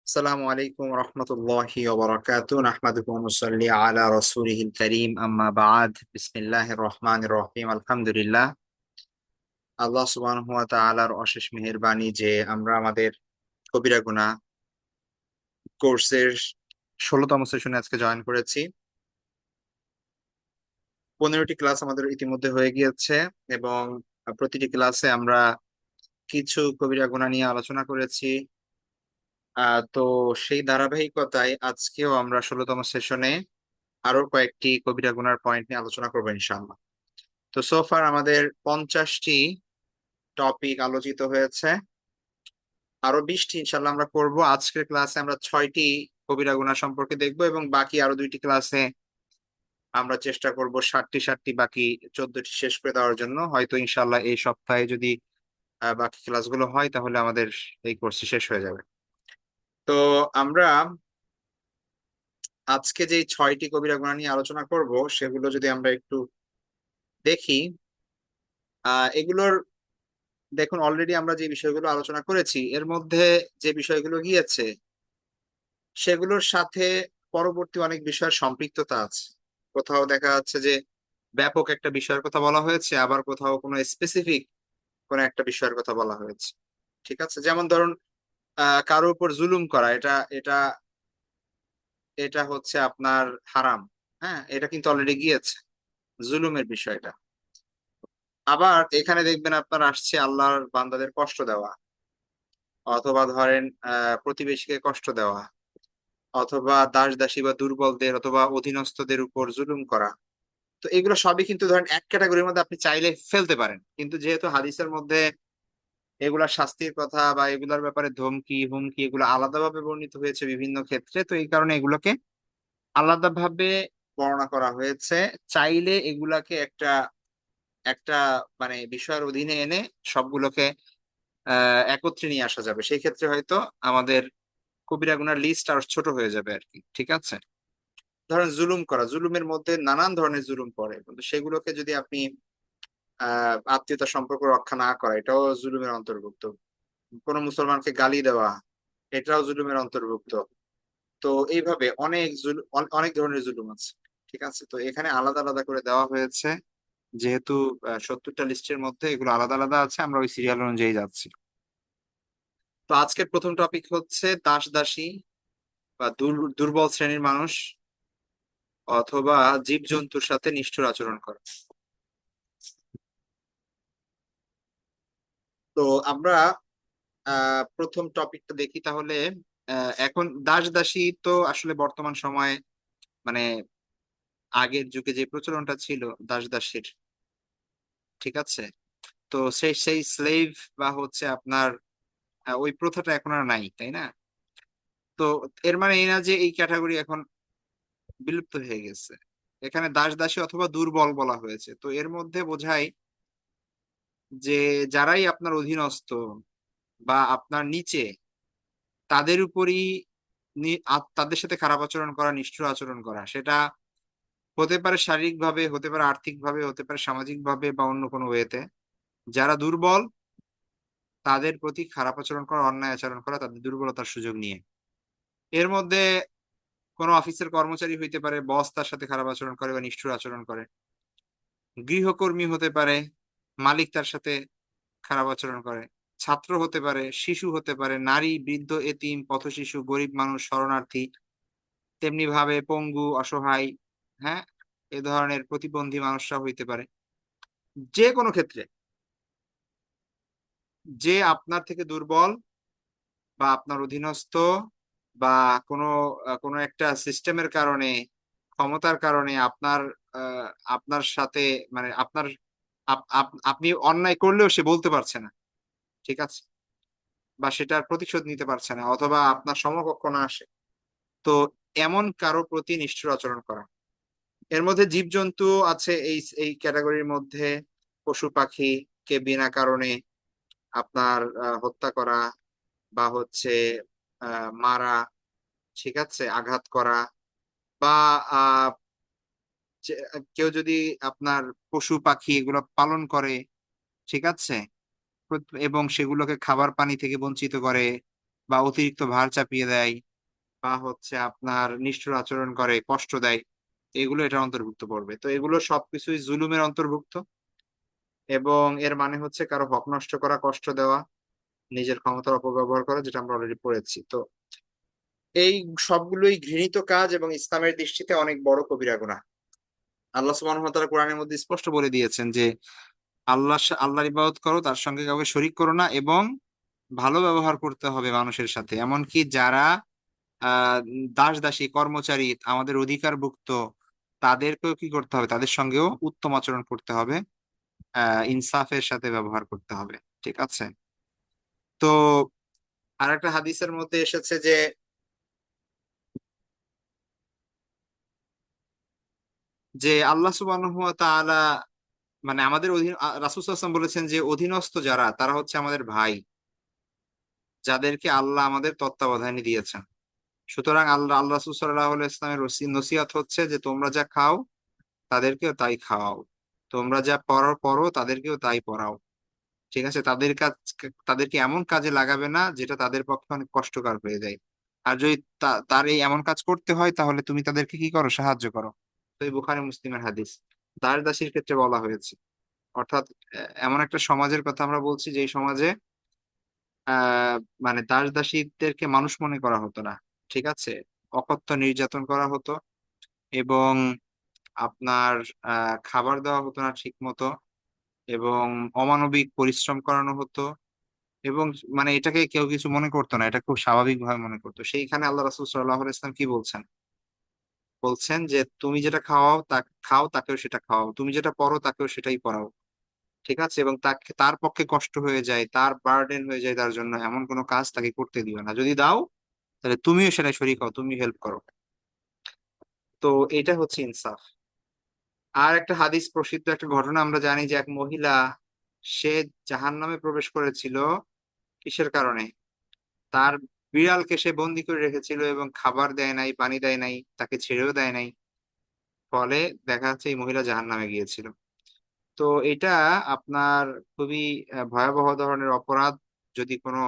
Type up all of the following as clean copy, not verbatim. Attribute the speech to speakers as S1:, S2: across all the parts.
S1: আসসালামু আলাইকুম রহমতুল্লাহি ওয়া বারাকাতুহু নাহমাদুহু ওয়া নুসাল্লি আলা রাসূলিহিল কারীম আম্মা বা'দ বিসমিল্লাহির রহমানির রহিম আলহামদুলিল্লাহ। আল্লাহ সুবহানাহু ওয়া তাআলার অশেষ মেহেরবানি যে আমরা আমাদের কবিরা গুনাহ কোর্সের ১৬তম সেশনে আজকে জয়েন করেছি। ১৫টি ক্লাস আমাদের ইতিমধ্যে হয়ে গিয়েছে এবং প্রতিটি ক্লাসে আমরা কিছু কবিরা গুনাহ নিয়ে আলোচনা করেছি। তো সেই ধারাবাহিকতায় আজকেও আমরা ১৬তম সেশনে আরো কয়েকটি কবিরা গুনার পয়েন্ট নিয়ে আলোচনা করবো ইনশাআল্লাহ। তো সোফার আমাদের 50টি টপিক আলোচিত হয়েছে, আরো 20টি ইনশাআল্লাহ আমরা করব। আজকের ক্লাসে আমরা 6টি কবিরা গুনাহ সম্পর্কে দেখবো এবং বাকি আরো 2টি ক্লাসে আমরা চেষ্টা করব 60টি বাকি 14টি শেষ করে দেওয়ার জন্য। হয়তো ইনশাআল্লাহ এই সপ্তাহে যদি বাকি ক্লাসগুলো হয় তাহলে আমাদের এই কোর্সটি শেষ হয়ে যাবে। তো আমরা আজকে যে 6টি কবিরা গুনাহ নিয়ে আলোচনা করব সেগুলো যদি আমরা একটু দেখি, এগুলোর দেখুন অলরেডি আমরা যে বিষয়গুলো আলোচনা করেছি এর মধ্যে যে বিষয়গুলো গিয়েছে সেগুলোর সাথে পরবর্তী অনেক বিষয়ের সম্পৃক্ততা আছে। কোথাও দেখা যাচ্ছে যে ব্যাপক একটা বিষয়ের কথা বলা হয়েছে, আবার কোথাও কোনো স্পেসিফিক কোনো একটা বিষয়ের কথা বলা হয়েছে। ঠিক আছে, যেমন ধরুন কারোর উপর জুলুম করা, এটা এটা এটা হচ্ছে আপনার হারাম। হ্যাঁ, এটা কিন্তু অলরেডি গিয়েছে, জুলুমের বিষয়টা। আবার এখানে দেখবেন আপনার আসছে আল্লাহর বান্দাদের কষ্ট দেওয়া, অথবা ধরেন প্রতিবেশীকে কষ্ট দেওয়া, অথবা দাস দাসী বা দুর্বলদের অথবা অধীনস্থদের উপর জুলুম করা। তো এগুলো সবই কিন্তু ধরেন এক ক্যাটাগরির মধ্যে আপনি চাইলে ফেলতে পারেন, কিন্তু যেহেতু হাদিসের মধ্যে এগুলা শাস্তির কথা বা এগুলার ব্যাপারে ধমকি হুমকি এগুলো আলাদাভাবে বর্ণিত হয়েছে বিভিন্ন ক্ষেত্রে, তো এই কারণে এগুলোকে আলাদাভাবে বর্ণনা করা হয়েছে। চাইলে এগুলাকে একটা একটা মানে বিষয়ের অধীনে এনে সবগুলোকে একত্রে নিয়ে আসা যাবে। সেই ক্ষেত্রে হয়তো আমাদের কবিরা গুনার লিস্ট আর ছোট হয়ে যাবে আর কি। ঠিক আছে, ধরেন জুলুম করা, জুলুমের মধ্যে নানান ধরনের জুলুম পড়ে, কিন্তু সেগুলোকে যদি আপনি আত্মীয়তা সম্পর্ক রক্ষা না করা, এটাও জুলুমের অন্তর্ভুক্ত। কোনো মুসলমানকে গালি দেওয়া, এটাও জুলুমের অন্তর্ভুক্ত। তো এইভাবে অনেক ধরনের জুলুম আছে। ঠিক আছে, তো এখানে আলাদা আলাদা করে দেওয়া হয়েছে। যেহেতু 70টা লিস্টের মধ্যে এগুলো আলাদা আলাদা আছে, আমরা ওই সিরিয়াল অনুযায়ী যাচ্ছি। তো আজকের প্রথম টপিক হচ্ছে দাস দাসী বা দুর্বল শ্রেণীর মানুষ অথবা জীবজন্তুর সাথে নিষ্ঠুর আচরণ করা। তো আমরা প্রথম টপিকটা দেখি তাহলে। এখন দাস দাসী তো আসলে বর্তমান সময়ে মানে আগের যুগে যে প্রচলনটা ছিল দাস দাসীর, ঠিক আছে, তো সেই সেই স্লেভ বা হচ্ছে আপনার ওই প্রথাটা এখন আর নাই, তাই না? তো এর মানে এই না যে এই ক্যাটাগরি এখন বিলুপ্ত হয়ে গেছে। এখানে দাস দাসী অথবা দুর্বল বলা হয়েছে, তো এর মধ্যে বোঝায় যে যারাই আপনার অধীনস্থ বা আপনার নিচে, তাদের উপরই তাদের সাথে খারাপ আচরণ করা, নিষ্ঠুর আচরণ করা, সেটা হতে পারে শারীরিক ভাবে, হতে পারে আর্থিক ভাবে, হতে পারে সামাজিক ভাবে বা অন্য কোনো ওয়েতে। যারা দুর্বল তাদের প্রতি খারাপ আচরণ করা, অন্যায় আচরণ করা, তাদের দুর্বলতার সুযোগ নিয়ে। এর মধ্যে কোনো অফিসের কর্মচারী হইতে পারে, বস তার সাথে খারাপ আচরণ করে বা নিষ্ঠুর আচরণ করে। গৃহকর্মী হতে পারে, মালিক তার সাথে খারাপ আচরণ করে। ছাত্র হতে পারে, শিশু হতে পারে, নারী, বৃদ্ধ, এতিম, পথশিশু, গরিব মানুষ, শরণার্থী, তেমনি ভাবে পঙ্গু, অসহায়, হ্যাঁ, এ ধরনের প্রতিবন্ধী মানুষরা হইতে পারে। যে কোনো ক্ষেত্রে যে আপনার থেকে দুর্বল বা আপনার অধীনস্থ বা কোনো কোনো একটা সিস্টেমের কারণে, ক্ষমতার কারণে আপনার আহ, আপনার সাথে মানে আপনার আপনি অন্যায় করলেও সে বলতে পারছে না, ঠিক আছে, বা সেটার প্রতিশোধ নিতে পারছে না, অথবা আপনার সমকক্ষ না আসে, তো এমন কারো প্রতি নিষ্ঠুর আচরণ করা। এর মধ্যে জীবজন্তু আছে এই এই ক্যাটাগরির মধ্যে। পশু পাখি কে বিনা কারণে আপনার হত্যা করা বা হচ্ছে মারা, ঠিক আছে, আঘাত করা, বা আহ কেউ যদি আপনার পশু পাখি এগুলো পালন করে, ঠিক আছে, এবং সেগুলোকে খাবার পানি থেকে বঞ্চিত করে, বা অতিরিক্ত ভার চাপিয়ে দেয়, বা হচ্ছে আপনার নিষ্ঠুর আচরণ করে, কষ্ট দেয়, এগুলো এটার অন্তর্ভুক্ত পড়বে। তো এগুলো সবকিছুই জুলুমের অন্তর্ভুক্ত, এবং এর মানে হচ্ছে কারো হক নষ্ট করা, কষ্ট দেওয়া, নিজের ক্ষমতার অপব্যবহার করা, যেটা আমরা অলরেডি পড়েছি। তো এই সবগুলোই ঘৃণিত কাজ এবং ইসলামের দৃষ্টিতে অনেক বড় কবিরা গুনাহ। আল্লাহ সুবহানাহু ওয়া তাআলা কোরআনের মধ্যে স্পষ্ট বলে দিয়েছেন যে আল্লাহর ইবাদত করো, তার সঙ্গে কাউকে শরীক করো না, এবং ভালো ব্যবহার করতে হবে মানুষের সাথে। এমনকি যারা দাস দাসী কর্মচারী আমাদের অধিকারভুক্ত, তাদেরকেও কি করতে হবে, তাদের সঙ্গেও উত্তম আচরণ করতে হবে, ইনসাফের সাথে ব্যবহার করতে হবে। ঠিক আছে। তো আরেকটা হাদিসের মধ্যে এসেছে যে আল্লাহ সুবহানাহু ওয়া তাআলা, মানে আমাদের অধীন রাসূল সাল্লাল্লাহু আলাইহি ওয়াসাল্লাম বলেছেন যে অধীনস্থ যারা, তারা হচ্ছে আমাদের ভাই, যাদেরকে আল্লাহ আমাদের তত্ত্বাবধানে দিয়েছেন। সুতরাং আল্লাহ রাসূল সাল্লাল্লাহু আলাইহি ওয়াসাল্লামের নসিহত হচ্ছে যে তোমরা যা খাও তাদেরকেও তাই খাওয়াও, তোমরা যা পড়ো পড়ো তাদেরকেও তাই পড়াও। ঠিক আছে। তাদেরকে এমন কাজে লাগাবে না যেটা তাদের পক্ষে অনেক কষ্টকর হয়ে যায়। আর যদি তার এই এমন কাজ করতে হয়, তাহলে তুমি তাদেরকে কি করো, সাহায্য করো। তো এই বুখারী মুসলিমের হাদিস। দাস দাসীর ক্ষেত্রে বলা হয়েছে, অর্থাৎ এমন একটা সমাজের কথা আমরা বলছি যে সমাজে আহ মানে দাস দাসীদেরকে মানুষ মনে করা হতো না। ঠিক আছে। অকথ্য নির্যাতন করা হতো, এবং আপনার খাবার দেওয়া হতো না ঠিক মতো, এবং অমানবিক পরিশ্রম করানো হতো, এবং মানে এটাকে কেউ কিছু মনে করতো না, এটা খুব স্বাভাবিক ভাবে মনে করতো। সেইখানে আল্লাহ রাসূল সাল্লাল্লাহু আলাইহি ওয়াসাল্লাম কি বলছেন, বলছেন যে তুমি যেটা খাও তাকেও সেটা খাওয়াও, তুমি যেটা পড়ো তাকেও সেটাই পড়াও। ঠিক আছে। এবং তাকে, তার পক্ষে কষ্ট হয়ে যায়, তার বার্ডেন হয়ে যায়, তার জন্য এমন কোনো কাজ তাকে করতে দিও না। যদি দাও, তাহলে তুমিও সেটা শরীক হও, তুমি হেল্প করো। তো এটা হচ্ছে ইনসাফ। আর একটা হাদিস, প্রসিদ্ধ একটা ঘটনা আমরা জানি যে এক মহিলা, সে জাহান্নামে প্রবেশ করেছিল কিসের কারণে, তার বিড়ালকে সে বন্দি করে রেখেছিল এবং খাবার দেয় নাই, পানি দেয় নাই, তাকে ছেড়েও দেয় নাই। ফলে দেখা যাচ্ছে এই মহিলা জাহান্নামে গিয়েছিল। তো এটা আপনার খুবই ভয়াবহ ধরনের অপরাধ, যদি কোনো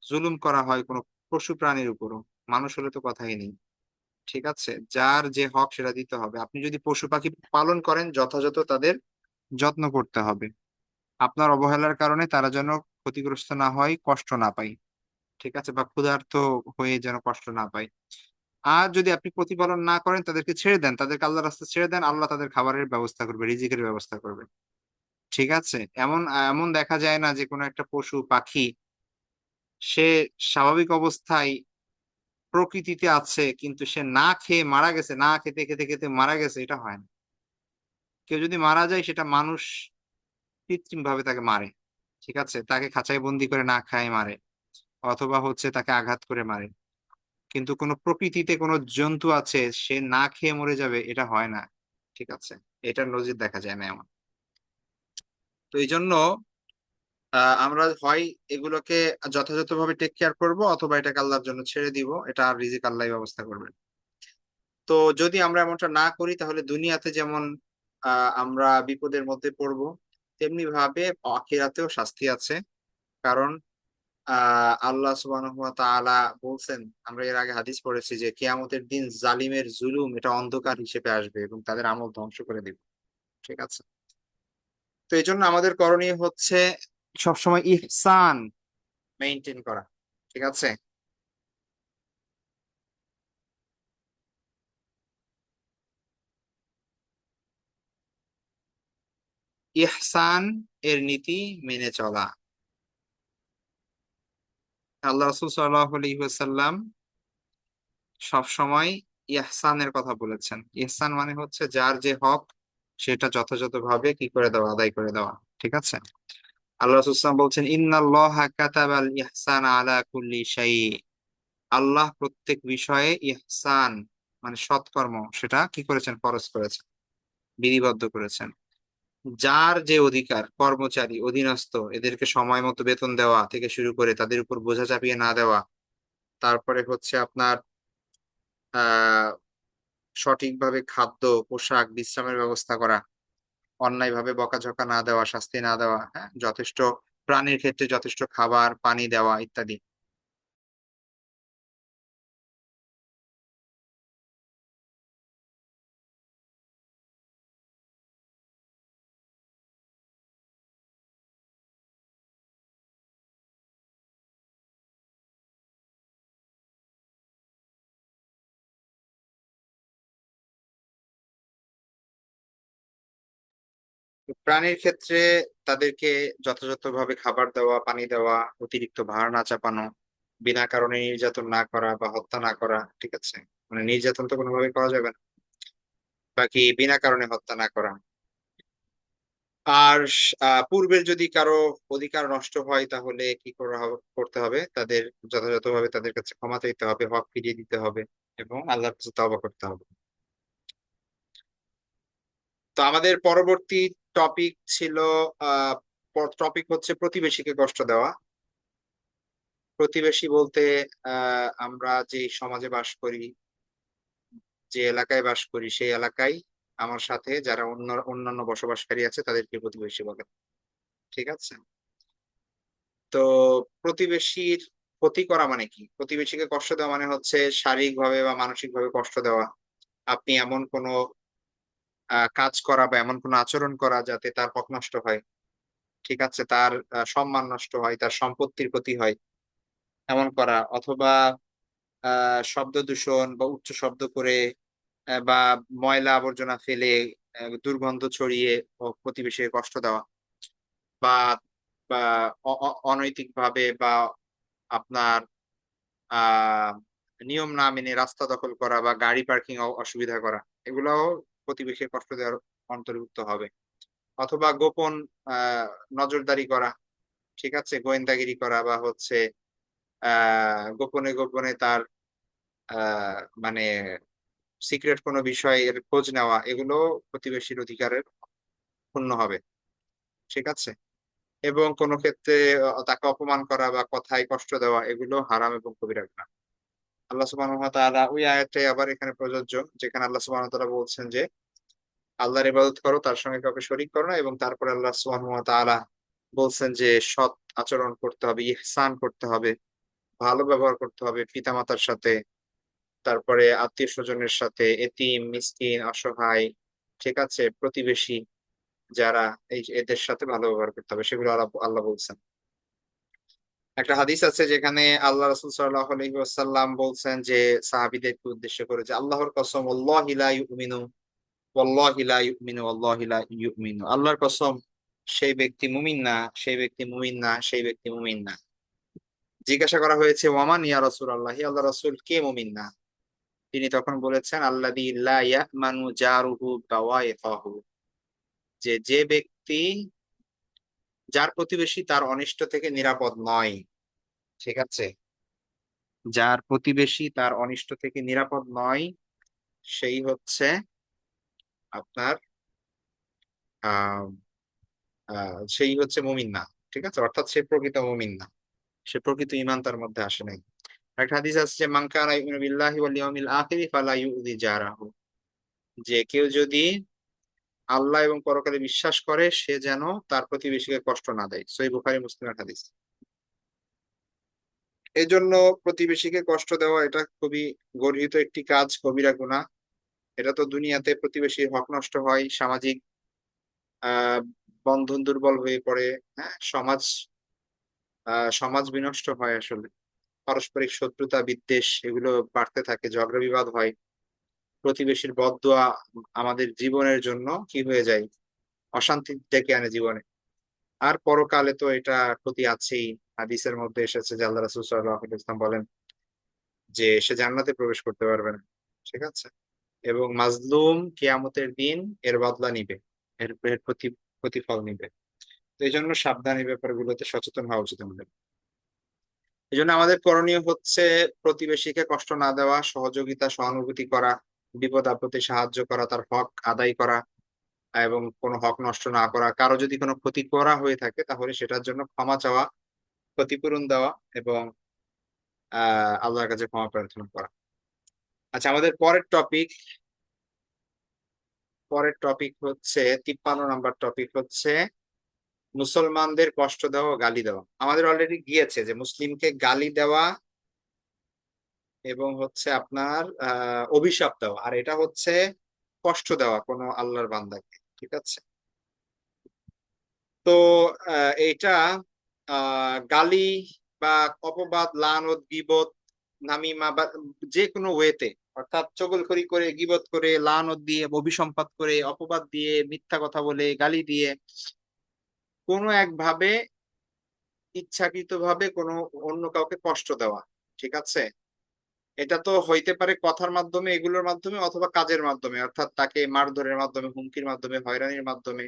S1: জুলুম করা হয় কোনো পশু প্রাণীর উপরও। মানুষ হলে তো কথাই নেই। ঠিক আছে। যার যে হক সেটা দিতে হবে। আপনি যদি পশু পাখি পালন করেন, যথাযথ তাদের যত্ন করতে হবে। আপনার অবহেলার কারণে তারা যেন ক্ষতিগ্রস্ত না হয়, কষ্ট না পায়। ঠিক আছে। বা ক্ষুধার্ত হয়ে যেন কষ্ট না পায়। আর যদি আপনি প্রতিপালন না করেন, তাদেরকে ছেড়ে দেন, তাদেরকে আল্লাহর রাস্তায় ছেড়ে দেন, আল্লাহ তাদের খাবারের ব্যবস্থা করবে, রিজিকের ব্যবস্থা করবে। ঠিক আছে। এমন এমন দেখা যায় না যে কোনো একটা পশু পাখি সে স্বাভাবিক অবস্থায় প্রকৃতিতে আছে, কিন্তু সে না খেয়ে মারা গেছে, না খেতে খেতে খেতে মারা গেছে, এটা হয় না। কেউ যদি মারা যায়, সেটা মানুষ কৃত্রিম ভাবে তাকে মারে। ঠিক আছে। তাকে খাঁচায় বন্দি করে না খায় মারে, অথবা হচ্ছে তাকে আঘাত করে মারে। কিন্তু কোন প্রকৃতিতে কোন জন্তু আছে, সে না খেয়ে মরে যাবে, এটা হয় না। ঠিক আছে। এটার নজির দেখা যায় না এমন। তো এই জন্য আমরা হয় এগুলোকে যথাযথভাবে টেক কেয়ার করব, অথবা এটাকে আল্লাহর জন্য ছেড়ে দিব, এটা আর রিজিক আল্লাহই ব্যবস্থা করবে। তো যদি আমরা এমনটা না করি, তাহলে দুনিয়াতে যেমন আমরা বিপদের মধ্যে পড়ব, তেমনি ভাবে আখিরাতেও শাস্তি আছে। কারণ আল্লাহ সুবহানাহু ওয়া তাআলা বলছেন, আমরা এর আগে হাদিস পড়েছি যে কিয়ামতের দিন জালিমের জুলুম এটা অন্ধকার হিসেবে আসবে এবং তাদের আমল ধ্বংস করে দিবে। ঠিক আছে। তো এই জন্য আমাদের করণীয় হচ্ছে সবসময় ইহসান মেইনটেইন করা। ঠিক আছে। ইহসান এর নীতি মেনে চলা। আল্লাহ রাসূল সাল্লাল্লাহু আলাইহি ওয়াসাল্লাম সবসময় ইহসানের কথা বলেছেন। ইহসান মানে হচ্ছে যার যে হক সেটা যথাযথভাবে কি করে দেওয়া, আদায় করে দেওয়া। ঠিক আছে। আল্লাহ রাসূল সাল্লাল্লাহু আলাইহি ওয়াসাল্লাম বলছেন, ইন্নাল্লাহা কাতাবাল ইহসানা আলা কুল্লি শাই। আল্লাহ প্রত্যেক বিষয়ে ইহসান মানে সৎকর্ম সেটা কি করেছেন, ফরজ করেছেন, বিধিবদ্ধ করেছেন। যার যে অধিকার, কর্মচারী অধীনস্থ, এদেরকে সময় মতো বেতন দেওয়া থেকে শুরু করে তাদের উপর বোঝা চাপিয়ে না দেওয়া, তারপরে হচ্ছে আপনার আহ সঠিকভাবে খাদ্য, পোশাক, বিশ্রামের ব্যবস্থা করা, অন্যায়ভাবে বকাঝকা না দেওয়া, শাস্তি না দেওয়া, হ্যাঁ, যথেষ্ট প্রাণীর ক্ষেত্রে যথেষ্ট খাবার পানি দেওয়া ইত্যাদি। প্রাণীর ক্ষেত্রে তাদেরকে যথাযথভাবে খাবার দেওয়া, পানি দেওয়া, অতিরিক্ত ভার না চাপানো, বিনা কারণে নির্যাতন না করা বা হত্যা না করা, ঠিক আছে? মানে নির্যাতন তো কোনোভাবে করা যাবে না, বাকি বিনা কারণে হত্যা না করা। আর পূর্বের যদি কারো অধিকার নষ্ট হয় তাহলে কি করতে হবে, তাদের যথাযথভাবে তাদের কাছে ক্ষমা চাইতে হবে, হক ফিরিয়ে দিতে হবে এবং আল্লাহর কাছে তওবা করতে হবে। তো আমাদের পরবর্তী টপিক ছিল, আহ টপিক হচ্ছে প্রতিবেশীকে কষ্ট দেওয়া। প্রতিবেশী বলতে আমরা যে সমাজে বাস করি, যে এলাকায় বাস করি, সেই এলাকায় আমার সাথে যারা অন্যান্য বসবাসকারী আছে তাদেরকে প্রতিবেশী বলে, ঠিক আছে? তো প্রতিবেশীর ক্ষতি করা মানে কি? প্রতিবেশীকে কষ্ট দেওয়া মানে হচ্ছে শারীরিকভাবে বা মানসিকভাবে কষ্ট দেওয়া। আপনি এমন কোনো কাজ করা বা এমন কোনো আচরণ করা যাতে তার হক নষ্ট হয়, ঠিক আছে? তার সম্মান নষ্ট হয়, তার সম্পত্তির ক্ষতি হয়, এমন করা। অথবা শব্দ দূষণ বা উচ্চ শব্দ করে বা ময়লা আবর্জনা ফেলে দুর্গন্ধ ছড়িয়ে প্রতিবেশীকে কষ্ট দেওয়া, বা বা অনৈতিক ভাবে বা আপনার আহ নিয়ম না মেনে রাস্তা দখল করা বা গাড়ি পার্কিং অসুবিধা করা, এগুলাও প্রতিবেশীর কষ্ট দেওয়ার অন্তর্ভুক্ত হবে। অথবা গোপন আহ নজরদারি করা, ঠিক আছে? গোয়েন্দাগিরি করা বা হচ্ছে গোপনে গোপনে তার আহ মানে সিক্রেট কোনো বিষয়ের খোঁজ নেওয়া, এগুলো প্রতিবেশীর অধিকারের ক্ষুণ্ণ হবে, ঠিক আছে? এবং কোন ক্ষেত্রে তাকে অপমান করা বা কথায় কষ্ট দেওয়া, এগুলো হারাম এবং কবিরা গুনাহ। আল্লাহ সুবহানাহু ওয়া তাআলা ওই আয়াতটাই আবার এখানে প্রযোজ্য, যেখানে আল্লাহ সুবহানাহু ওয়া তাআলা বলছেন যে আল্লাহর ইবাদত করো, তার সঙ্গে কাউকে শরীক করো না। এবং তারপরে আল্লাহ সুবহানাহু ওয়া তাআলা বলছেন যে সৎ আচরণ করতে হবে, ইহসান করতে হবে, ভালো ব্যবহার করতে হবে পিতামাতার সাথে, তারপরে আত্মীয় স্বজনের সাথে, এতিম মিসকিন অসহায়, ঠিক আছে, প্রতিবেশী যারা, এদের সাথে ভালো ব্যবহার করতে হবে, সেগুলো আল্লাহ আল্লাহ বলছেন। একটা হাদিস আছে যেখানে আল্লাহ রাসূল সাল্লাল্লাহু আলাইহি ওয়াসাল্লাম বলছেন যে সাহাবীদেরকে উদ্দেশ্য করে যে আল্লাহর কসম, আল্লাহি লা ইউমিনু ওয়াল্লাহি লা ইউমিনু ওয়াল্লাহি লা ইউমিনু, আল্লাহর কসম, সেই ব্যক্তি মুমিন না, সেই ব্যক্তি মুমিন না, সেই ব্যক্তি মুমিন না। জিজ্ঞাসা করা হয়েছে ওয়ামান ইয়া রাসূলুল্লাহ, আল্লাহ রাসূল, কে মুমিন না? তিনি তখন বলেছেন আল্লাযী লা ইয়ামানু জারুহু বাওয়াইকাহু, যে যে ব্যক্তি, যার প্রতিবেশী তার অনিষ্ট থেকে নিরাপদ নয়, ঠিক আছে? যার প্রতিবেশী তার অনিষ্ট থেকে নিরাপদ নয়, সেই হচ্ছে আপনার আহ সেই হচ্ছে মুমিন না, ঠিক আছে? অর্থাৎ সে প্রকৃত মুমিন না, সে প্রকৃত ঈমান তার মধ্যে আসে নাই। একটা হাদিস আছে যে মান কানা ইউমিনু বিল্লাহি ওয়াল ইয়াউমিল আখিরি ফালা ইউযি জারাহু, যে কেউ যদি আল্লাহ এবং পরকালে বিশ্বাস করে সে যেন তার প্রতিবেশীকে কষ্ট না দেয়। সহিহ বুখারী মুসলিমের হাদিস। এই জন্য প্রতিবেশীকে কষ্ট দেওয়া এটা খুবই গর্হিত একটি কাজ, কবিরা গুনাহ। এটা তো দুনিয়াতে প্রতিবেশীর হক নষ্ট হয়, সামাজিক আহ বন্ধন দুর্বল হয়ে পড়ে, হ্যাঁ, সমাজ বিনষ্ট হয় আসলে। পারস্পরিক শত্রুতা বিদ্বেষ এগুলো বাড়তে থাকে, ঝগড়া বিবাদ হয়, প্রতিবেশীর বদদোয়া আমাদের জীবনের জন্য কি হয়ে যায়, অশান্তি ডেকে আনে জীবনে। আর পরকালে তো এটা ক্ষতি আছেই। হাদিসের মধ্যে এসেছে যে আল্লাহ রাসূল সাল্লাল্লাহু আলাইহি ওয়াসাল্লাম বলেন যে সে জান্নাতে প্রবেশ করতে পারবে না, ঠিক আছে? এবং মাজলুম কিয়ামতের দিন এর বদলা নিবে, এর প্রতিফল নিবে। তো এই জন্য সাবধান, এই ব্যাপারগুলোতে সচেতন হওয়া উচিত আমাদের। এই জন্য আমাদের করণীয় হচ্ছে প্রতিবেশীকে কষ্ট না দেওয়া, সহযোগিতা সহানুভূতি করা, বিপদ আপদে সাহায্য করা, তার হক আদায় করা এবং কোনো হক নষ্ট না করা। কারো যদি কোনো ক্ষতি করা হয়ে থাকে তাহলে সেটার জন্য ক্ষমা চাওয়া, ক্ষতিপূরণ দেওয়া এবং আল্লাহর কাছে ক্ষমা প্রার্থনা করা। আচ্ছা, আমাদের পরের টপিক হচ্ছে 53 নম্বর টপিক হচ্ছে মুসলমানদের কষ্ট দেওয়া ও গালি দেওয়া। আমাদের অলরেডি গিয়েছে যে মুসলিমকে গালি দেওয়া এবং হচ্ছে আপনার অভিশাপ দেওয়া, আর এটা হচ্ছে কষ্ট দেওয়া কোনো আল্লাহর বান্দাকে, ঠিক আছে? তো এইটা গালি বা অপবাদ, লানত, গীবত, নামিমা বা যে কোনো ওয়েতে অর্থাৎ চগলখড়ি করে, গীবত করে, লানত দিয়ে, অভিসম্পাত করে, অপবাদ দিয়ে, মিথ্যা কথা বলে, গালি দিয়ে, কোনো একভাবে ইচ্ছাকৃতভাবে কোনো অন্য কাউকে কষ্ট দেওয়া। ঠিক আছে? এটা তো হইতে পারে কথার মাধ্যমে, এগুলোর মাধ্যমে, অথবা কাজের মাধ্যমে, অর্থাৎ তাকে মারধরের মাধ্যমে, হুমকির মাধ্যমে, হয়রানির মাধ্যমে,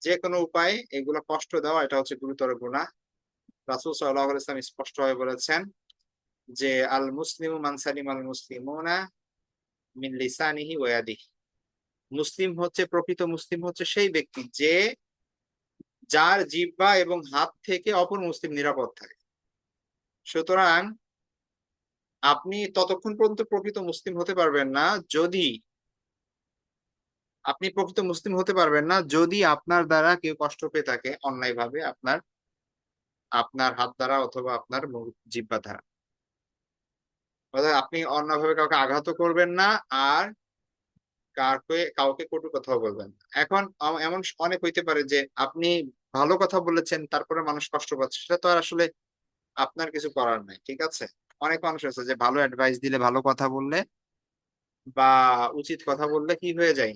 S1: যে কোনো উপায়ে এগুলো কষ্ট দেওয়া, এটা হচ্ছে গুরুতর গুনাহ। রাসূল সাল্লাল্লাহু আলাইহি ওয়াসাল্লাম স্পষ্টভাবে বলেছেন যে আল মুসলিমু মান সালিম আল মুসলিমুনা মিন লিসানিহি ওয়া ইয়াদিহি। মুসলিম হচ্ছে, প্রকৃত মুসলিম হচ্ছে সেই ব্যক্তি যে, যার জিহ্বা এবং হাত থেকে অপর মুসলিম নিরাপদ থাকে। সুতরাং আপনি ততক্ষণ পর্যন্ত প্রকৃত মুসলিম হতে পারবেন না যদি, আপনি প্রকৃত মুসলিম হতে পারবেন না যদি আপনার দ্বারা কেউ কষ্ট পেয়ে থাকে অন্যায়ভাবে, আপনার আপনার হাত দ্বারা অথবা আপনার জিহ্বা দ্বারা। অর্থাৎ আপনি অন্যভাবে কাউকে আঘাতও করবেন না, আর কাউকে কাউকে কটু কথাও বলবেন না। এখন এমন অনেক হইতে পারে যে আপনি ভালো কথা বলেছেন, তারপরে মানুষ কষ্ট পাচ্ছে, সেটা তো আর আসলে আপনার কিছু করার নাই। ঠিক আছে? অনেক মানুষ আছে যে ভালো অ্যাডভাইস দিলে, ভালো কথা বললে বা উচিত কথা বললে কি হয়ে যায়,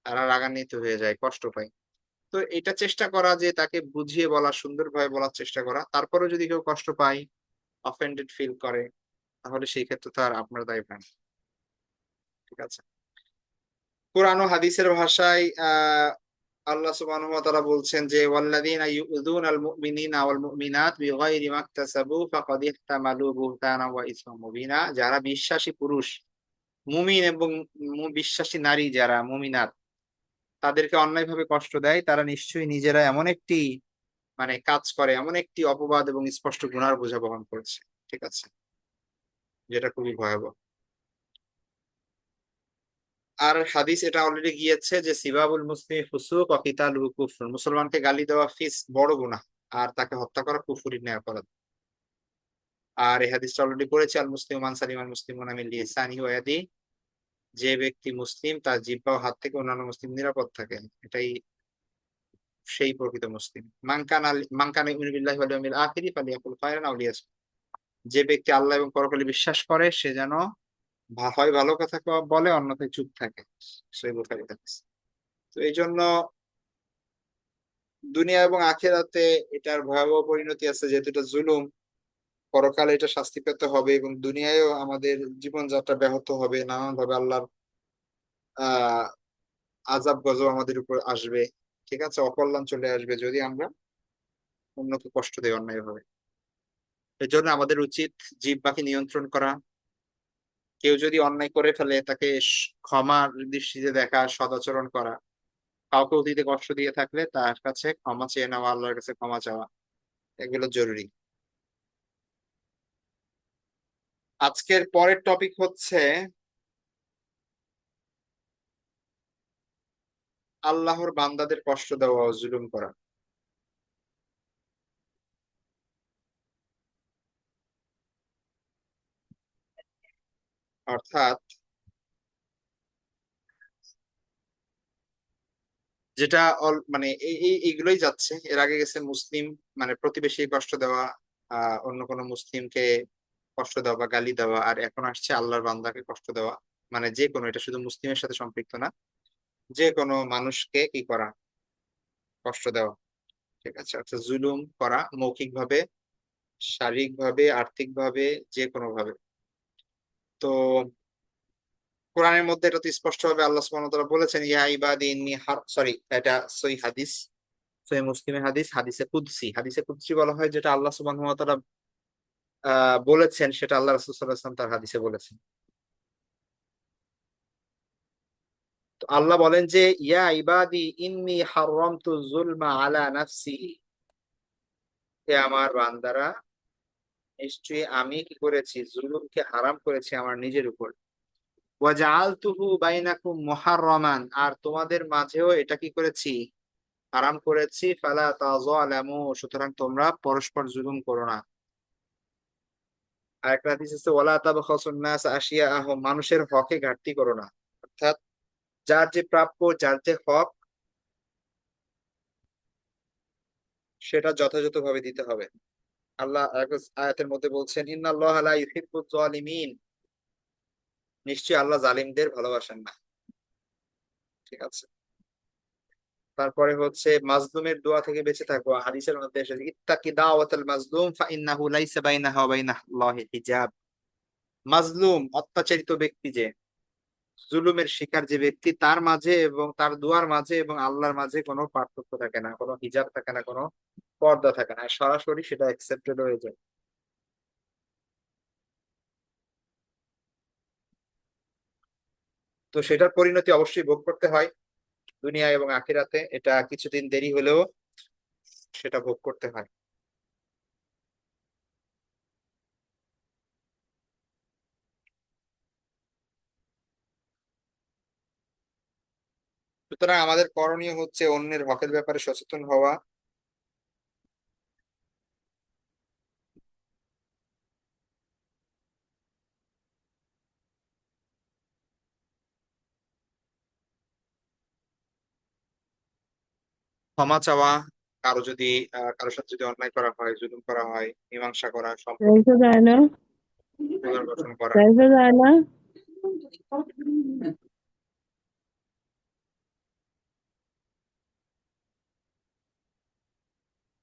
S1: তারা রাগান্বিত হয়ে যায়, কষ্ট পায়। তো এটা চেষ্টা করা যে তাকে বুঝিয়ে বলা, সুন্দরভাবে বলার চেষ্টা করা। তারপরেও যদি কেউ কষ্ট পায়, অফেন্ডেড ফিল করে, তাহলে সেই ক্ষেত্রে তো আর আপনার দায়ভার না। ঠিক আছে? কোরআন ও হাদিসের ভাষায় আল্লাহ সুবহানাহু ওয়া তাআলা বলছেন যে ওয়াল্লাযীনা ইউযুনাল মুমিনিনা ওয়াল মুমিনাত বিগাইরি মাকতাসাবু ফাকাদ ইহতামালু বুহতানা ওয়া ইসমান মুবিনা। যারা বিশ্বাসী পুরুষ, মুমিন এবং বিশ্বাসী নারী যারা মুমিনাত, তাদেরকে অন্যায়ভাবে কষ্ট দেয়, তারা নিশ্চয়ই নিজেরা এমন একটি কাজ করে, এমন একটি অপবাদ এবং স্পষ্ট গুনার বোঝা বহন করছে। ঠিক আছে? যেটা খুবই ভয়াবহ। আর হাদিস এটা অলরেডি গিয়েছে যে সিবাবুল মুসলিম ফুসুক ওয়া কিতালুহু কুফর। মুসলমানকে গালি দেওয়া বড় গুনাহ, আর তাকে হত্যা করা কুফরি ন্যায় অপরাধ। আর এই হাদিসটা অলরেডি পড়েছে, আল মুসলিম মান সালিমাল মুসলিমুনা মিন লিসানিহি ওয়া ইয়াদিহি। যে ব্যক্তি মুসলিম, তার জিহ্বা ও হাত থেকে অন্যান্য মুসলিম নিরাপদ থাকে, এটাই সেই প্রকৃত মুসলিম। মান কানা ইউমিনু বিল্লাহি ওয়াল ইয়াউমিল আখিরি ফালিয়াকুল খায়রান আও লিয়াসমুত। যে ব্যক্তি আল্লাহ এবং পরকালে বিশ্বাস করে, সে যেন হয় ভালো কথা বলে, অন্যথায় চুপ থাকে। সহিহ বুখারীতে হাদিস। তো এই জন্য দুনিয়া এবং আখিরাতে এটার ভয়াবহ পরিণতি আছে, যেহেতু এটা জুলুম। পরকালে এটা শাস্তি পেতে হবে, এবং দুনিয়ায়ও আমাদের জীবনযাত্রা ব্যাহত হবে, নানান ভাবে আল্লাহর আহ আযাব গজব আমাদের উপর আসবে। ঠিক আছে? অকল্যাণ চলে আসবে যদি আমরা অন্যকে কষ্ট দেই অন্যায় ভাবে। এর জন্য আমাদের উচিত জিহ্বাকে নিয়ন্ত্রণ করা। কেউ যদি অন্যায় করে ফেলে, তাকে ক্ষমার দৃষ্টিতে দেখা, সদাচরণ করা। কাউকে অতীতে কষ্ট দিয়ে থাকলে তার কাছে ক্ষমা চেয়ে নেওয়া, আল্লাহর কাছে ক্ষমা চাওয়া, এগুলো জরুরি। আজকের পরের টপিক হচ্ছে আল্লাহর বান্দাদের কষ্ট দেওয়া ও জুলুম করা। অর্থাৎ যেটা এইগুলোই যাচ্ছে। এর আগে গেছে মুসলিম, প্রতিবেশী কষ্ট দেওয়া, অন্য কোনো মুসলিমকে কষ্ট দেওয়া বা গালি দেওয়া, আর এখন আসছে আল্লাহর বান্দাকে কষ্ট দেওয়া। যে কোনো, এটা শুধু মুসলিমের সাথে সম্পৃক্ত না, যে কোনো মানুষকে কি করা, কষ্ট দেওয়া। ঠিক আছে? অর্থাৎ জুলুম করা, মৌখিক ভাবে, শারীরিক ভাবে, আর্থিক ভাবে, যে কোনো ভাবে। তো কোরআনের মধ্যে এটা তো স্পষ্ট ভাবে আল্লাহ সুবহানাহু ওয়া তাআলা বলেছেন, ইয়া ইবাদি ইন্নী সরি, এটা সহিহ হাদিস, সহিহ মুসলিমের হাদিস, হাদিসে কুদসি। হাদিসে কুদসি বলা হয় যেটা আল্লাহ সুবহানাহু ওয়া তাআলা বলেছেন, সেটা আল্লাহ রাসূল সাল্লাল্লাহু আলাইহি ওয়াসাল্লাম তার হাদিসে বলেছেন। তো আল্লাহ বলেন যে ইয়া ইবাদি ইন্নী হাররামতু যুলমা আলা নাফসি। হে আমার বান্দারা, নিশ্চয়ই আমি কি করেছি, জুলুমকে হারাম করেছি আমার নিজের উপর। ওয়া জাআলতুহু বাইনাকুম মুহাররামান, আর তোমাদের মাঝেও এটা কি করেছি, হারাম করেছি। ফালা তাযালামু, সুতরাং তোমরা পরস্পর জুলুম করো না। আর একটা হাদিস আছে, ওয়ালা তাবখাসুন নাস আশিয়াআহুম, মানুষের হকে ঘাটতি করো না। অর্থাৎ যার যে প্রাপ্য, যার যে হক, সেটা যথাযথভাবে দিতে হবে। আল্লাহ এক আয়াতের মধ্যে বলছেন, ইন্নাল্লাহা লা ইউহিব্বুয যালিমিন, নিশ্চয়ই আল্লাহ জালিমদের ভালোবাসেন না। ঠিক আছে। তারপরে হচ্ছে মাজলুমের দোয়া থেকে বেঁচে থাকো, হাদিসের মধ্যে এসেছে ইত্তাকি দাওয়াতাল মাজলুম ফাইন্নাহু লাইসা বাইনাহা ওয়া বাইনাল্লাহি হিজাব। মাজলুম অত্যাচারিত ব্যক্তি যে, জুলুমের শিকার যে ব্যক্তি, তার মাঝে এবং তার দুয়ার মাঝে এবং আল্লাহর মাঝে কোনো পার্থক্য থাকে না, কোনো হিজাব থাকে না, কোনো পর্দা থাকে না, সরাসরি সেটা অ্যাকসেপ্টেড হয়ে যায়। তো সেটার পরিণতি অবশ্যই ভোগ করতে হয় দুনিয়া এবং আখিরাতে, এটা কিছুদিন দেরি হলেও সেটা ভোগ করতে হয়। সুতরাং আমাদের করণীয় হচ্ছে অন্যের হকের ব্যাপারে সচেতন হওয়া, ক্ষমা চাওয়া, কারো যদি কারোর সাথে যদি অন্যায় করা হয়, জুলুম করা হয়, মীমাংসা করা, সম্পর্ক
S2: দেখা যায় না,
S1: পুনর্গঠন করা,
S2: দেখা যায় না।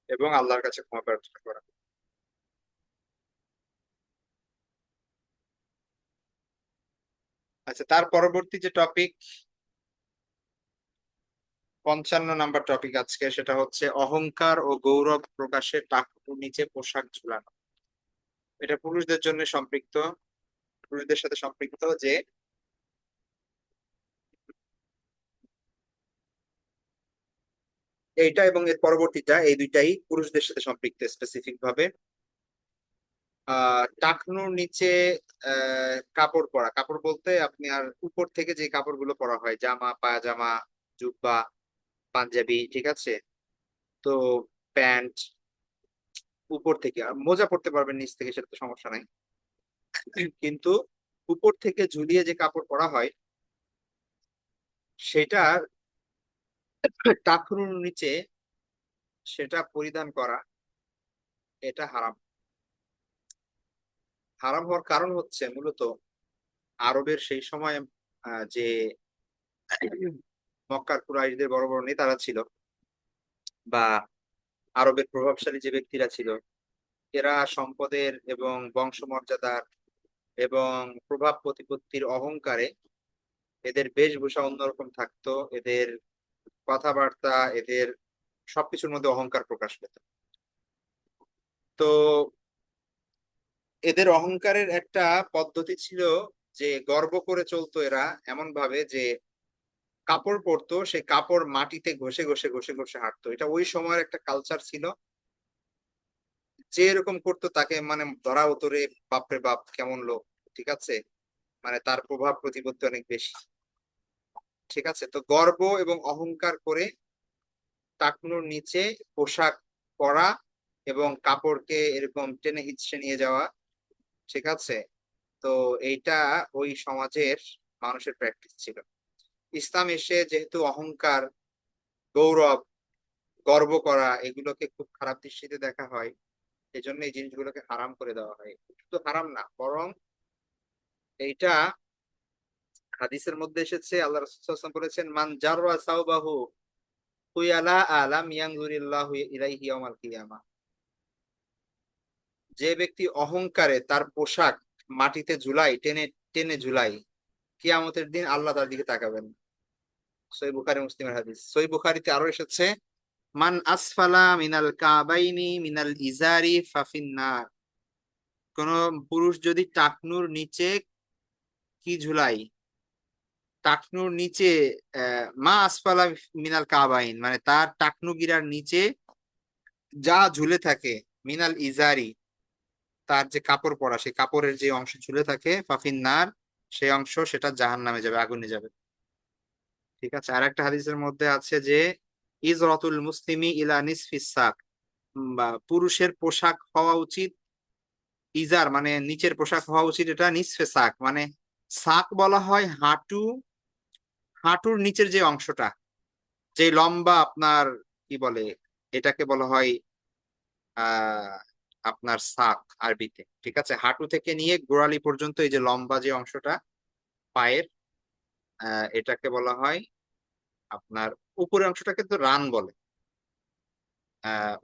S1: এবং আল্লাহর কাছে ক্ষমা প্রার্থনা করা। আচ্ছা, তার পরবর্তী যে টপিক, 55 নাম্বার টপিক আজকে, সেটা হচ্ছে অহংকার ও গৌরব প্রকাশে টাকুর নিচে পোশাক ঝুলানো। এটা পুরুষদের জন্য সম্পৃক্ত, পুরুষদের সাথে সম্পৃক্ত যে এইটা এবং এর পরবর্তীটা, এই দুইটাই পুরুষদের সাথে সম্পৃক্ত স্পেসিফিক ভাবে। টাকনুর নিচে কাপড় পরা, কাপড় বলতে আপনি আর উপর থেকে যে কাপড়গুলো পরা হয়, জামা, পায়জামা, জুব্বা, পাঞ্জাবি, ঠিক আছে, তো প্যান্ট, উপর থেকে আর মোজা পরতে পারবেন নিচ থেকে, সেটা তো সমস্যা নাই, কিন্তু উপর থেকে ঝুলিয়ে যে কাপড় পরা হয় সেটা টাকনুর নিচে সেটা পরিধান করা, এটা হারাম। হারাম হওয়ার কারণ হচ্ছে মূলত আরবের সেই সময় যে মক্কার কুরাইশদের বড় বড় নেতারা ছিল, বা আরবের প্রভাবশালী যে ব্যক্তিরা ছিল, এরা সম্পদের এবং বংশমর্যাদার এবং প্রভাব প্রতিপত্তির অহংকারে এদের বেশভূষা অন্যরকম থাকতো, এদের কথাবার্তা, এদের সবকিছুর মধ্যে অহংকার প্রকাশ পেত। তো এদের অহংকারের একটা পদ্ধতি ছিল যে গর্ব করে চলতো এরা এমন ভাবে যে কাপড় পরতো, সে কাপড় মাটিতে ঘষে ঘষে ঘষে ঘষে হাঁটতো। এটা ওই সময়ের একটা কালচার ছিল। যে এরকম করতো তাকে মানে ধরা হতো রে, বাপরে বাপ কেমন লোক, ঠিক আছে, মানে তার প্রভাব প্রতিপত্তি অনেক বেশি। ঠিক আছে, তো গর্ব এবং অহংকার করে টাকনুর নিচে পোশাক পরা এবং কাপড়কে এরকম টেনে হিচড়ে নিয়ে যাওয়া, ঠিক আছে, তো এইটা ওই সমাজের মানুষের প্র্যাকটিস ছিল। ইসলাম এসে যেহেতু অহংকার, গৌরব, গর্ব করা এগুলোকে খুব খারাপ দৃষ্টিতে দেখা হয়, এই জন্য এই জিনিসগুলোকে হারাম করে দেওয়া হয়। শুধু হারাম না, বরং এইটা হাদিসের মধ্যে এসেছে, আল্লাহ রাসূল সাল্লাল্লাহু আলাইহি ওয়াসাল্লাম বলেছেন, মান জাররা সাওবাহু খুয়ালা আলাম ইয়ানজুরিল্লাহু ইলাইহি ইয়াওমাল কিয়ামা। যে ব্যক্তি অহংকারে তার পোশাক মাটিতে ঝুলাই, টেনে টেনে ঝুলাই, কিয়ামতের দিন আল্লাহ তার দিকে তাকাবেন। সহিহ বুখারী মুসলিমের হাদিস। সহিহ বুখারীতে আরো এসেছে, মান আসফালা মিনাল কাবাইনি মিনাল ইজারি ফাফিন্নার। কোন পুরুষ যদি টাকনুর নিচে কি ঝুলাই, টাকনুর নিচে মা আসফালা মিনাল কাবাইন মানে তার টাকনু গিরার নিচে যা ঝুলে থাকে, মিনাল ইজারি তার যে কাপড় পরা, সেই কাপড়ের যে অংশ ঝুলে থাকে, ফাফিন্নার সেই অংশ সেটা জাহান্নামে যাবে, আগুনে যাবে। ঠিক আছে, আর একটা হাদিসের মধ্যে আছে যে ইজরাতুল মুসলিমি ইলা নিসফিস সাক, বা পুরুষের পোশাক হওয়া উচিত, ইজার মানে নিচের পোশাক হওয়া উচিত এটা নিসফে সাক, মানে সাক বলা হয় হাঁটু, হাঁটুর নিচের যে অংশটা, যে লম্বা আপনার কি বলে, এটাকে বলা হয় আহ আপনার সাক আরবিতে। ঠিক আছে, হাঁটু থেকে নিয়ে গোড়ালি পর্যন্ত এই যে লম্বা যে অংশটা, পায়ের, এটাকে বলা হয় আপনার উপরের অংশটাকে তো রান বলে।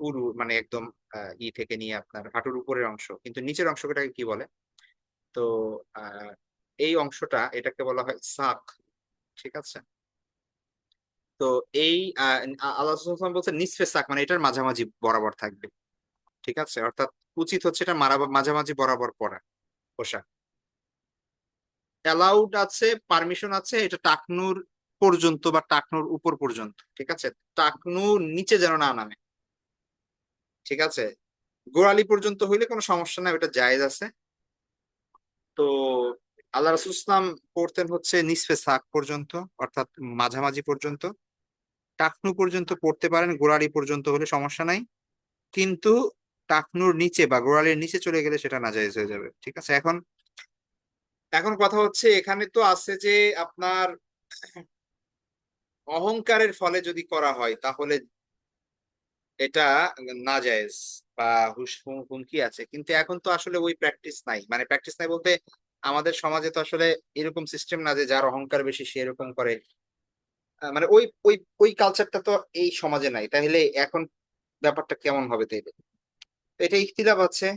S1: উরু মানে একদম ই থেকে নিয়ে আপনার হাঁটুর উপরের অংশ, কিন্তু নিচের অংশটাকে কি বলে? তো আহ এই অংশটা এটাকে বলা হয় সাক। ঠিক আছে। তো এই আল্লাহ রাসূল সাল্লাল্লাহু আলাইহি ওয়াসাল্লাম বলছেন নিসফে সাক, মানে এটার মাঝামাঝি বরাবর থাকবে। ঠিক আছে, অর্থাৎ উচিত হচ্ছে এটা মাঝামাঝি বরাবর পরা পোশাক। অ্যালাউড আছে, পারমিশন আছে এটা টাকনুর পর্যন্ত বা টাকনুর উপর পর্যন্ত। ঠিক আছে, টাকনু নিচে যেন না নামে। ঠিক আছে, গোড়ালি পর্যন্ত হইলে কোনো সমস্যা নাই, ওটা জায়েজ আছে। তো আল্লাহ রাসূল ইসলাম পড়তেন হচ্ছে নিসফে সাক পর্যন্ত, অর্থাৎ মাঝামাঝি পর্যন্ত। টাকনু পর্যন্ত পড়তে পারেন, গোড়ালি পর্যন্ত হলে সমস্যা নাই, কিন্তু টাকনুর নিচে বা গোড়ালির নিচে চলে গেলে সেটা নাজায়েজ হয়ে যাবে। ঠিক আছে, এখন এখন কথা হচ্ছে এখানে তো আছে যে আপনার অহংকারের ফলে যদি করা হয় তাহলে এটা নাজায়েজ বা হুমকি আছে, কিন্তু এখন তো আসলে ওই প্র্যাকটিস নাই। মানে প্র্যাকটিস নাই বলতে আমাদের সমাজে তো আসলে এরকম সিস্টেম না যে যার অহংকার বেশি সে এরকম করে। মানে ওই ওই ওই কালচারটা তো এই সমাজে নাই, তাহলে এখন ব্যাপারটা কেমন হবে তাইলে? তো এটা ইখতিলাফ আছে।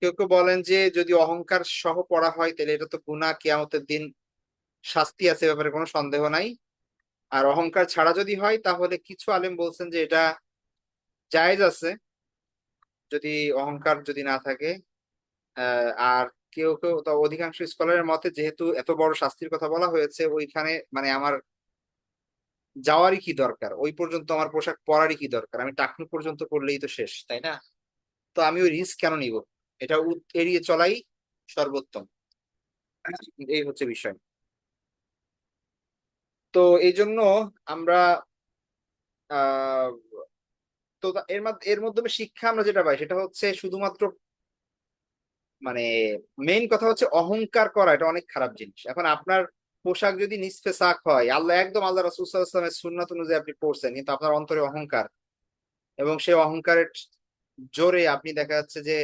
S1: কেউ কেউ বলেন যে যদি অহংকার সহ পড়া হয় তাহলে এটা তো গুনাহ, কিয়ামতের দিন শাস্তি আছে, এ ব্যাপারে কোনো সন্দেহ নাই। আর অহংকার ছাড়া যদি হয় তাহলে কিছু আলেম বলছেন যে এটা জায়েজ আছে, যদি অহংকার যদি না থাকে। আর কেউ কেউ তো অধিকাংশ স্কলারের মতে যেহেতু এত বড় শাস্তির কথা বলা হয়েছে ওইখানে, মানে আমার যাওয়ারই কি দরকার, ওই পর্যন্ত আমার পোশাক পরারই কি দরকার, আমি টাকনু পর্যন্ত করলেই তো শেষ, তাই না? তো আমি ওই রিস্ক কেন নিব? এটা এড়িয়ে চলাই সর্বোত্তম। এই হচ্ছে বিষয়। তো এই জন্য আমরা আহ তো এর মাধ্যমে শিক্ষা আমরা যেটা পাই সেটা হচ্ছে শুধুমাত্র মানে মেইন কথা হচ্ছে অহংকার করা এটা অনেক খারাপ জিনিস। এখন আপনার পোশাক যদি নিসফে সাক হয়, আল্লাহ রাসূল সাল্লাল্লাহু আলাইহি ওয়াসাল্লামের সুন্নাত অনুযায়ী আপনি পড়ছেন, কিন্তু আপনার অন্তরে অহংকার, এবং সেই অহংকারের জোরে আপনি দেখা যাচ্ছে যে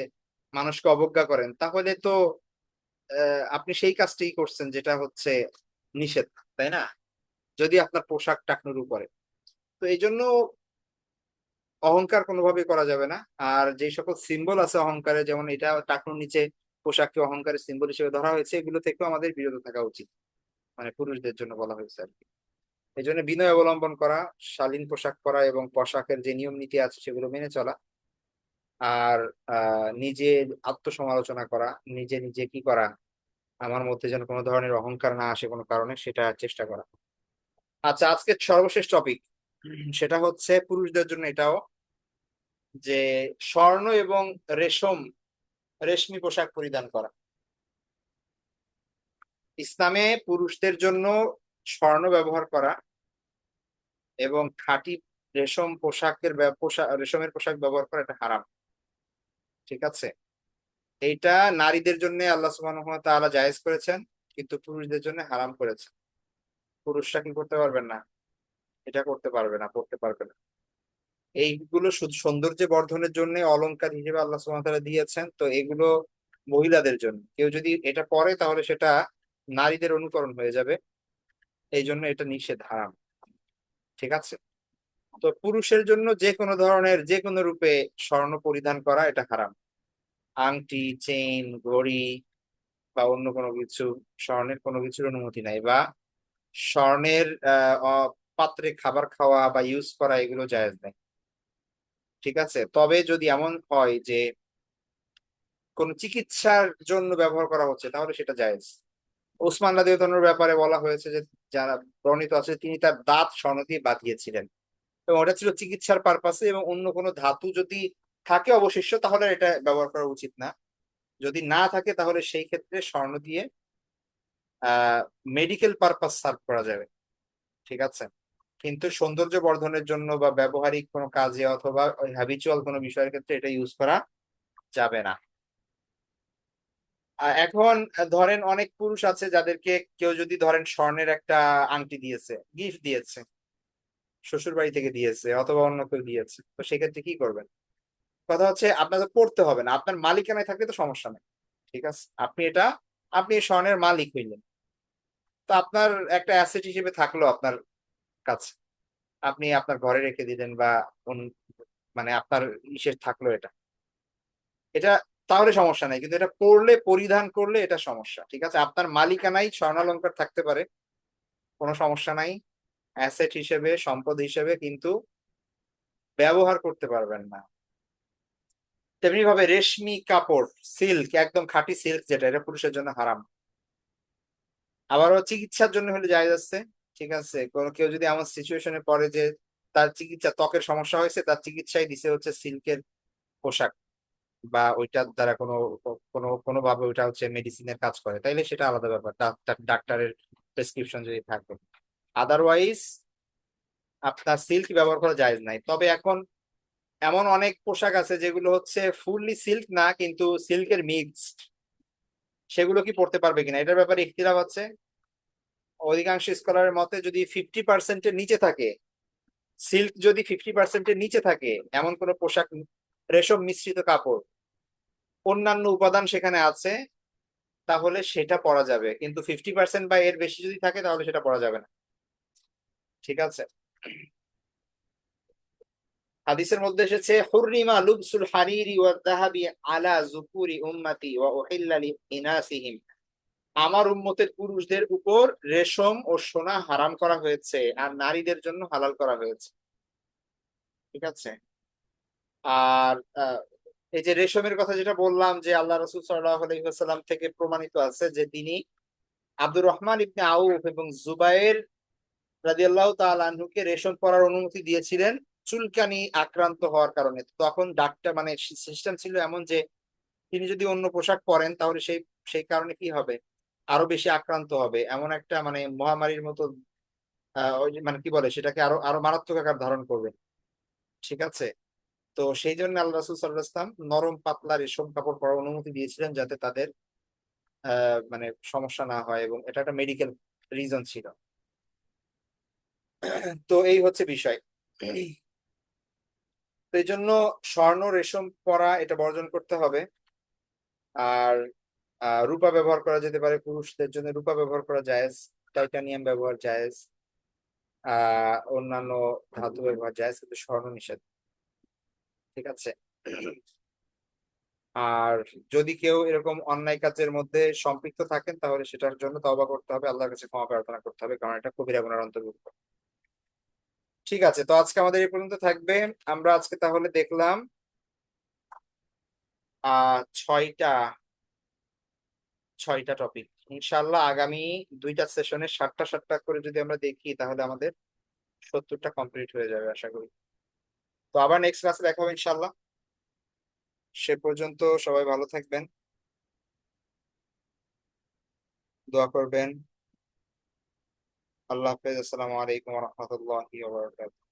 S1: মানুষকে অবজ্ঞা করেন, তাহলে তো আপনি সেই কাজটাই করছেন যেটা হচ্ছে নিষেধ, তাই না? যদি আপনার পোশাক টাকনুর উপরে। তো এই জন্য অহংকার কোনোভাবেই করা যাবে না। আর যে সকল সিম্বল আছে অহংকারের, যেমন এটা টাকনুর নিচে পোশাককে অহংকারের সিম্বল হিসেবে ধরা হয়েছে, এগুলো থেকেও আমাদের বিরত থাকা উচিত। মানে পুরুষদের জন্য বলা হয়েছে আর কি। এই জন্য বিনয় অবলম্বন করা, শালীন পোশাক পরা এবং পোশাকের যে নিয়ম নীতি আছে সেগুলো মেনে চলা। আর নিজে আত্মসমালোচনা করা, নিজে নিজে কি করা, আমার মধ্যে যেন কোনো ধরনের অহংকার না আসে কোনো কারণে, সেটা চেষ্টা করা। আচ্ছা, আজকে সর্বশেষ টপিক সেটা হচ্ছে পুরুষদের জন্য এটাও, যে স্বর্ণ এবং রেশমি পোশাক পরিধান করা। ইসলামে পুরুষদের জন্য স্বর্ণ ব্যবহার করা এবং খাঁটি রেশমের পোশাক ব্যবহার করা এটা হারাম। ঠিক আছে, এইটা নারীদের জন্য আল্লাহ সুবহানাহু ওয়া তাআলা জায়েজ করেছেন, কিন্তু পুরুষদের জন্য হারাম করেছেন। পুরুষরা কি করতে পারবেন না? এটা করতে পারবে না, পড়তে পারবে না। এইগুলো শুধু সৌন্দর্য বর্ধনের জন্য অলংকার হিসেবে আল্লাহ সুবহানাহু ওয়া তাআলা দিয়েছেন, তো এগুলো মহিলাদের জন্য। কেউ যদি এটা পরে তাহলে সেটা নারীদের অনুকরণ হয়ে যাবে, এই জন্য এটা নিষেধ, হারাম। ঠিক আছে, তো পুরুষের জন্য যে কোনো ধরনের যে কোনো রূপে স্বর্ণ পরিধান করা এটা হারাম। আংটি, চেইন, ঘড়ি বা অন্য কোনো কিছু, স্বর্ণের কোনো কিছুর অনুমতি নাই, বা স্বর্ণের পাত্রে খাবার খাওয়া বা ইউজ করা এগুলো জায়েজ নেই। ঠিক আছে, তবে যদি এমন হয় যে কোন চিকিৎসার জন্য ব্যবহার করা হচ্ছে তাহলে সেটা জায়েজ। ওসমান রাদিয়াল্লাহু আনহুর ব্যাপারে বলা হয়েছে যে, যারা বর্ণিত আছে, তিনি তার দাঁত স্বর্ণ দিয়ে বাঁধিয়েছিলেন, এবং ওটা ছিল চিকিৎসার পারপাসে, এবং অন্য কোনো ধাতু যদি থাকে অবশিষ্ট তাহলে এটা ব্যবহার করা উচিত না। যদি না থাকে তাহলে সেই ক্ষেত্রে স্বর্ণ দিয়ে মেডিকেল পারপাস সার্ভ করা যাবে। ঠিক আছে, কিন্তু সৌন্দর্য বর্ধনের জন্য বা ব্যবহারিক কোনো কাজে অথবা হ্যাবিচুয়াল কোনো বিষয়ের ক্ষেত্রে এটা ইউজ করা যাবে না। এখন ধরেন অনেক পুরুষ আছে যাদেরকে কেউ যদি ধরেন স্বর্ণের একটা আংটি দিয়েছে, গিফট দিয়েছে, শ্বশুর বাড়ি থেকে দিয়েছে অথবা অন্য কেউ দিয়েছে, তো সেক্ষেত্রে কি করবেন? কথা হচ্ছে আপনার তো পড়তে হবে না, আপনার মালিকানায় থাকলে তো সমস্যা নেই। ঠিক আছে, আপনি এই স্বর্ণের মালিক হইলেন, তো আপনার একটা অ্যাসেট হিসেবে থাকলো আপনার কাছে, আপনি আপনার ঘরে রেখে দিলেন বা মানে আপনার ইসের থাকলো এটা, এটা তাহলে সমস্যা নাই, কিন্তু এটা পড়লে পরিধান করলে এটা সমস্যা। ঠিক আছে, আপনার মালিকানায় স্বর্ণালংকার থাকতে পারে, কোনো সমস্যা নাই, অ্যাসেট হিসেবে সম্পদ হিসেবে, কিন্তু ব্যবহার করতে পারবেন না। তেমনি ভাবে রেশমি কাপড়, সিল্ক, একদম খাঁটি সিল্ক যেটা, এটা পুরুষের জন্য হারাম। আবারও চিকিৎসার জন্য হলে জায়েজ আছে। ঠিক আছে, কোনো কেউ যদি এমন সিচুয়েশনে পড়ে যে তার চিকিৎসা, ত্বকের সমস্যা হয়েছে, তার চিকিৎসায় দিছে হচ্ছে সিল্কের পোশাক, বা ওইটার দ্বারা কোনো কোনো কোনো ভাবে ওইটা হচ্ছে মেডিসিনের কাজ করে, তাইলে সেটা আলাদা ব্যাপার, ডাক্তারের প্রেসক্রিপশন যদি থাকে। আদারওয়াইজ আপনার সিল্ক ব্যবহার করা জায়েজ নাই। তবে এখন এমন অনেক পোশাক আছে যেগুলো হচ্ছে ফুললি সিল্ক না, কিন্তু সিল্কের মিক্সড, সেগুলো কি পড়তে পারবে কিনা এটার ব্যাপারে ইখতিলাফ আছে। অধিকাংশ স্কলারের মতে যদি 50%-এর নিচে থাকে, সিল্ক যদি 50%-এর নিচে থাকে, এমন কোন পোশাক, রেশম মিশ্রিত কাপড়, অন্যান্য উপাদান সেখানে আছে, তাহলে সেটা পরা যাবে, কিন্তু 50% বা এর বেশি যদি থাকে তাহলে সেটা পরা যাবে না। ঠিক আছে, হাদিসের মধ্যে এসেছে হুররিমা লুবসুল হারিরি ওয়াদ যাহাবি আলা যুকুরি উম্মতি ওয়া উহিল্লা লিইনাসিহিম, আমার উম্মতের পুরুষদের উপর রেশম ও সোনা হারাম করা হয়েছে, আর নারীদের জন্য হালাল করা হয়েছে। ঠিক আছে, আর এই যে রেশমের কথা যেটা বললাম, যে আল্লাহ রাসূল সাল্লাল্লাহু আলাইহি ওয়াসাল্লাম থেকে প্রমাণিত আছে যে তিনি আব্দুর রহমান ইবনে আউফ এবং জুবাইর রাদিয়াল্লাহু তাআলা আনহুকে রেশম পরার অনুমতি দিয়েছিলেন চুলকানি আক্রান্ত হওয়ার কারণে। তখন ডাক্তার মানে সিস্টেম ছিল এমন যে তিনি যদি অন্য পোশাক পরেন তাহলে সেই সেই কারণে কি হবে, আরো বেশি আক্রান্ত হবে, এমন একটা মানে মহামারীর মতো, ওই যে মানে কি বলে সেটাকে, আরো আরো মারাত্মক আকার ধারণ করবে। ঠিক আছে, তো সেই জন্য আল্লাহ রাসূল সাল্লাল্লাহু আলাইহি ওয়াসাল্লাম নরম পাতলা রেশম কাপড় পরার অনুমতি দিয়েছিলেন, যাতে তাদের মানে সমস্যা না হয়, এবং এটা একটা মেডিকেল রিজন ছিল। তো এই হচ্ছে বিষয়। তো এই জন্য স্বর্ণ রেশম পরা এটা বর্জন করতে হবে। আর রূপা ব্যবহার করা যেতে পারে, পুরুষদের জন্য রূপা ব্যবহার করা জায়েজ, টাইটানিয়াম ব্যবহার জায়েজ, অন্যান্য ধাতু ব্যবহার জায়েজ, কিন্তু স্বর্ণ নিষেধ। ঠিক আছে, আর যদি কেউ এরকম অন্যায় কাজের মধ্যে সম্পৃক্ত থাকেন তাহলে সেটার জন্য তওবা করতে হবে, আল্লাহর কাছে ক্ষমা প্রার্থনা করতে হবে, কারণ এটা কবিরা গুনার অন্তর্ভুক্ত। ঠিক আছে, তো আজকে আমাদের এই পর্যন্ত থাকবে। আমরা আজকে তাহলে দেখলাম ছয়টা ছয়টা টপিক। ইনশাল্লাহ আগামী দুইটা সেশনে 7টা 7টা করে যদি আমরা দেখি তাহলে আমাদের 70টা কমপ্লিট হয়ে যাবে আশা করি। তো আবার নেক্সট ক্লাসে দেখা হবে ইনশাল্লাহ। সে পর্যন্ত সবাই ভালো থাকবেন, দোয়া করবেন। আল্লাহ হাফেজ, আসসালামু আলাইকুম ওয়া রাহমাতুল্লাহি ওয়া বারাকাতুহু।